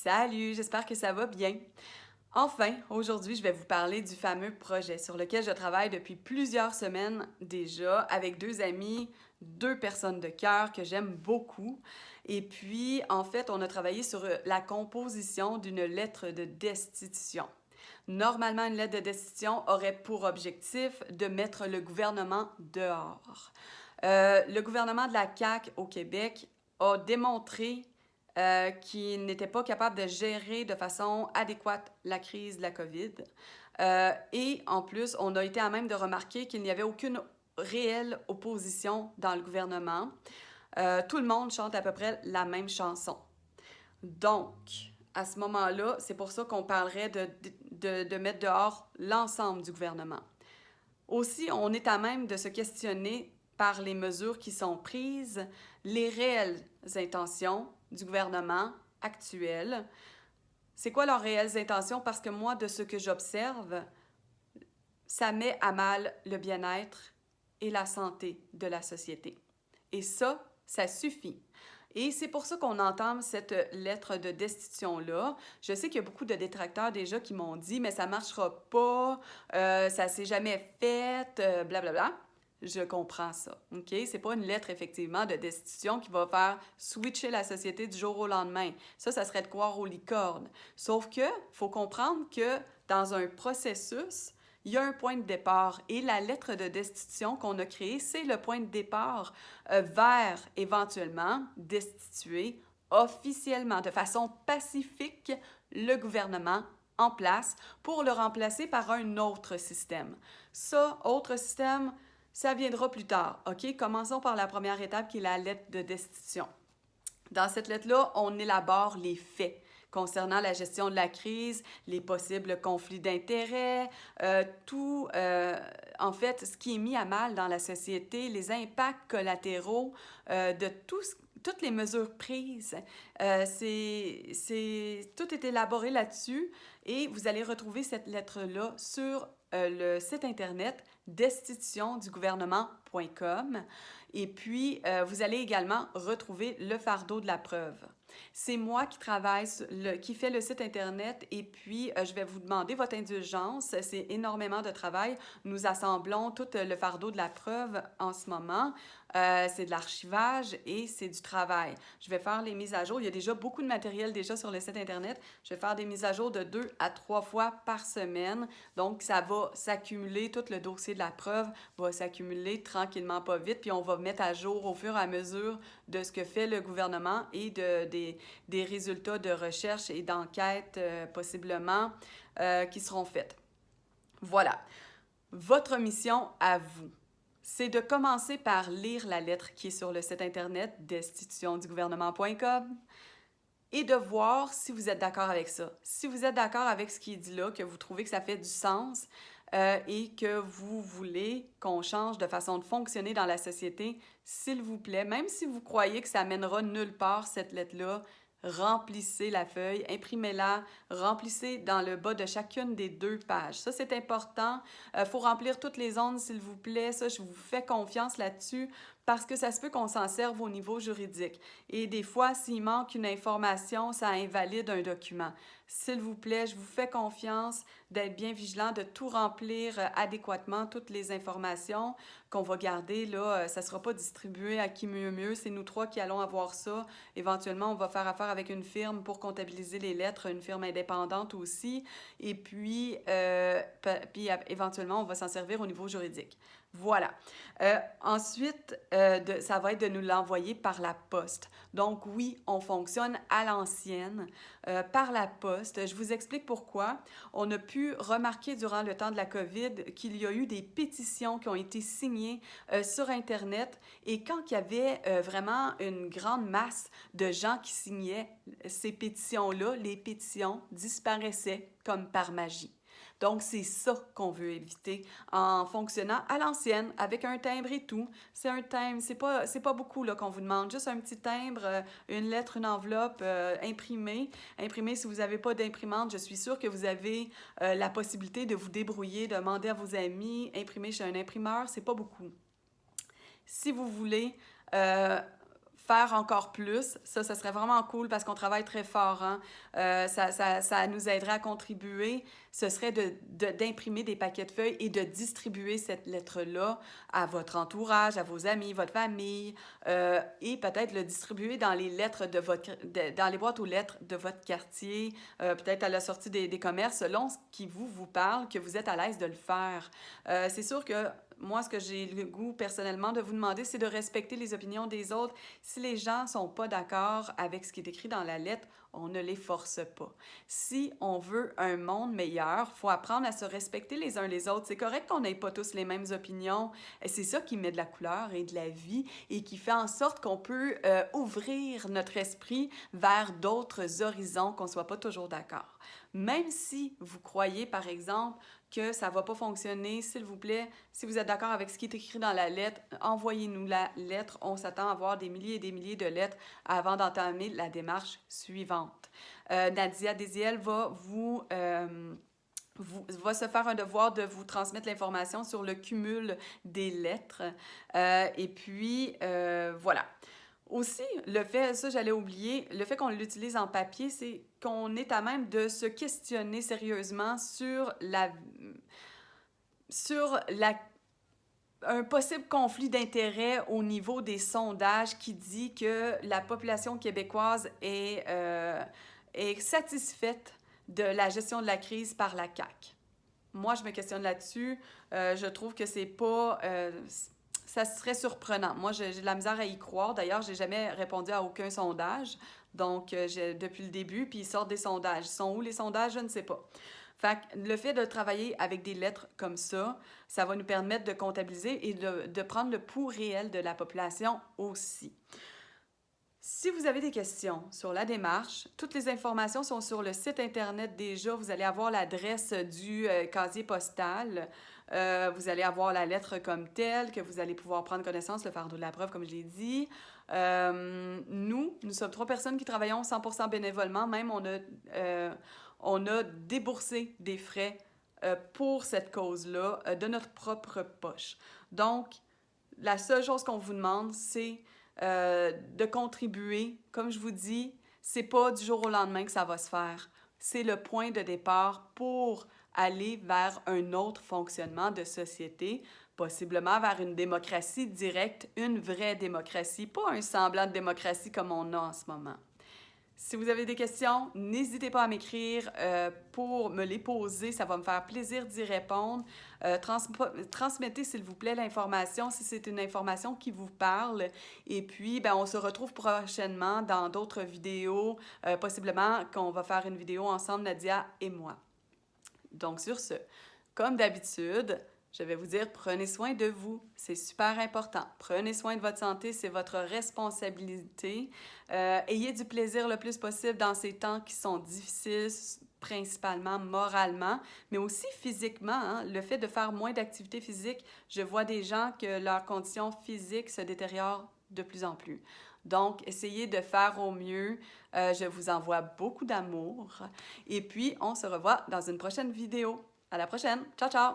Salut, j'espère que ça va bien. Enfin, aujourd'hui, je vais vous parler du fameux projet sur lequel je travaille depuis plusieurs semaines déjà avec deux amis, deux personnes de cœur que j'aime beaucoup. Et puis, en fait, on a travaillé sur la composition d'une lettre de destitution. Normalement, une lettre de destitution aurait pour objectif de mettre le gouvernement dehors. Le gouvernement de la CAQ au Québec a démontré qu'il n'était pas capable de gérer de façon adéquate la crise de la COVID. Et en plus, on a été à même de remarquer qu'il n'y avait aucune réelle opposition dans le gouvernement. Tout le monde chante à peu près la même chanson. Donc, à ce moment-là, c'est pour ça qu'on parlerait de mettre dehors l'ensemble du gouvernement. Aussi, on est à même de se questionner par les mesures qui sont prises, les réelles intentions du gouvernement actuel. C'est quoi leurs réelles intentions? Parce que moi, de ce que j'observe, ça met à mal le bien-être et la santé de la société. Et ça suffit. Et c'est pour ça qu'on entame cette lettre de destitution-là. Je sais qu'il y a beaucoup de détracteurs déjà qui m'ont dit « mais ça ne marchera pas, ça ne s'est jamais fait, blablabla ». Je comprends ça, OK? C'est pas une lettre, effectivement, de destitution qui va faire switcher la société du jour au lendemain. Ça serait de croire aux licornes. Sauf que, faut comprendre que dans un processus, il y a un point de départ et la lettre de destitution qu'on a créée, c'est le point de départ vers éventuellement destituer officiellement, de façon pacifique, le gouvernement en place pour le remplacer par un autre système. Ça, autre système, ça viendra plus tard, OK? Commençons par la première étape qui est la lettre de destitution. Dans cette lettre-là, on élabore les faits concernant la gestion de la crise, les possibles conflits d'intérêts, tout, en fait, ce qui est mis à mal dans la société, les impacts collatéraux de toutes les mesures prises. Tout est élaboré là-dessus et vous allez retrouver cette lettre-là sur le site internet destitutiondugouvernement.com. Et puis, vous allez également retrouver le fardeau de la preuve. C'est moi qui travaille, qui fait le site Internet et puis je vais vous demander votre indulgence. C'est énormément de travail. Nous assemblons tout le fardeau de la preuve en ce moment. C'est de l'archivage et c'est du travail. Je vais faire les mises à jour. Il y a déjà beaucoup de matériel déjà sur le site Internet. Je vais faire des mises à jour de 2 à 3 fois par semaine. Donc, ça va s'accumuler. Tout le dossier de la preuve va s'accumuler tranquillement, pas vite. Puis, on va mettre à jour au fur et à mesure de ce que fait le gouvernement et des résultats de recherche et d'enquête possiblement qui seront faits. Voilà. Votre mission à vous, c'est de commencer par lire la lettre qui est sur le site internet destitutiondugouvernement.com et de voir si vous êtes d'accord avec ça. Si vous êtes d'accord avec ce qui est dit là, que vous trouvez que ça fait du sens et que vous voulez qu'on change de façon de fonctionner dans la société, s'il vous plaît, même si vous croyez que ça mènera nulle part, cette lettre-là, remplissez la feuille, imprimez-la, remplissez dans le bas de chacune des 2 pages. Ça, c'est important. Faut remplir toutes les zones, s'il vous plaît. Ça, je vous fais confiance là-dessus parce que ça se peut qu'on s'en serve au niveau juridique. Et des fois, s'il manque une information, ça invalide un document. S'il vous plaît, je vous fais confiance d'être bien vigilant, de tout remplir adéquatement, toutes les informations qu'on va garder. Là, ça ne sera pas distribué à qui mieux. C'est nous 3 qui allons avoir ça. Éventuellement, on va faire affaire avec une firme pour comptabiliser les lettres, une firme indépendante aussi. Et puis éventuellement, on va s'en servir au niveau juridique. Voilà. Ensuite, ça va être de nous l'envoyer par la poste. Donc oui, on fonctionne à l'ancienne par la poste. Je vous explique pourquoi. On a pu remarquer durant le temps de la COVID qu'il y a eu des pétitions qui ont été signées sur Internet et quand il y avait vraiment une grande masse de gens qui signaient ces pétitions-là, les pétitions disparaissaient comme par magie. Donc, c'est ça qu'on veut éviter en fonctionnant à l'ancienne, avec un timbre et tout. C'est un timbre, c'est pas beaucoup là, qu'on vous demande, juste un petit timbre, une lettre, une enveloppe imprimée. Imprimée, si vous n'avez pas d'imprimante, je suis sûre que vous avez la possibilité de vous débrouiller, de demander à vos amis, imprimer chez un imprimeur, c'est pas beaucoup. Si vous voulez faire encore plus, ça serait vraiment cool parce qu'on travaille très fort, hein. Ça nous aiderait à contribuer. Ce serait d'imprimer des paquets de feuilles et de distribuer cette lettre-là à votre entourage, à vos amis, votre famille, et peut-être le distribuer dans les lettres dans les boîtes aux lettres de votre quartier, peut-être à la sortie des commerces, selon ce qui vous parle, que vous êtes à l'aise de le faire. C'est sûr que moi, ce que j'ai le goût personnellement de vous demander, c'est de respecter les opinions des autres. Si les gens ne sont pas d'accord avec ce qui est écrit dans la lettre, on ne les force pas. Si on veut un monde meilleur, il faut apprendre à se respecter les uns les autres. C'est correct qu'on n'ait pas tous les mêmes opinions. Et c'est ça qui met de la couleur et de la vie et qui fait en sorte qu'on peut ouvrir notre esprit vers d'autres horizons, qu'on ne soit pas toujours d'accord. Même si vous croyez, par exemple, que ça ne va pas fonctionner, s'il vous plaît, si vous êtes d'accord avec ce qui est écrit dans la lettre, envoyez-nous la lettre. On s'attend à avoir des milliers et des milliers de lettres avant d'entamer la démarche suivante. Nadia Desiel va se faire un devoir de vous transmettre l'information sur le cumul des lettres. Et puis, voilà. Aussi, le fait, ça j'allais oublier, le fait qu'on l'utilise en papier, c'est qu'on est à même de se questionner sérieusement sur un possible conflit d'intérêts au niveau des sondages qui dit que la population québécoise est satisfaite de la gestion de la crise par la CAQ. Moi, je me questionne là-dessus. Je trouve que c'est pas... ça serait surprenant. Moi, j'ai de la misère à y croire. D'ailleurs, j'ai jamais répondu à aucun sondage. Donc, depuis le début, puis ils sortent des sondages. Ils sont où les sondages? Je ne sais pas. Fait que le fait de travailler avec des lettres comme ça va nous permettre de comptabiliser et de prendre le pouls réel de la population aussi. Si vous avez des questions sur la démarche, toutes les informations sont sur le site Internet déjà. Vous allez avoir l'adresse du casier postal. Vous allez avoir la lettre comme telle, que vous allez pouvoir prendre connaissance, le fardeau de la preuve, comme je l'ai dit. Nous sommes 3 personnes qui travaillons 100% bénévolement. Même, on a déboursé des frais pour cette cause-là de notre propre poche. Donc, la seule chose qu'on vous demande, c'est de contribuer. Comme je vous dis, c'est pas du jour au lendemain que ça va se faire. C'est le point de départ pour aller vers un autre fonctionnement de société, possiblement vers une démocratie directe, une vraie démocratie, pas un semblant de démocratie comme on a en ce moment. Si vous avez des questions, n'hésitez pas à m'écrire pour me les poser. Ça va me faire plaisir d'y répondre. Transmettez, s'il vous plaît, l'information si c'est une information qui vous parle. Et puis, ben, on se retrouve prochainement dans d'autres vidéos. Possiblement qu'on va faire une vidéo ensemble, Nadia et moi. Donc, sur ce, comme d'habitude, je vais vous dire, prenez soin de vous. C'est super important. Prenez soin de votre santé, c'est votre responsabilité. Ayez du plaisir le plus possible dans ces temps qui sont difficiles, principalement moralement, mais aussi physiquement. Hein. Le fait de faire moins d'activité physique, je vois des gens que leur condition physique se détériore de plus en plus. Donc, essayez de faire au mieux. Je vous envoie beaucoup d'amour. Et puis, on se revoit dans une prochaine vidéo. À la prochaine. Ciao, ciao!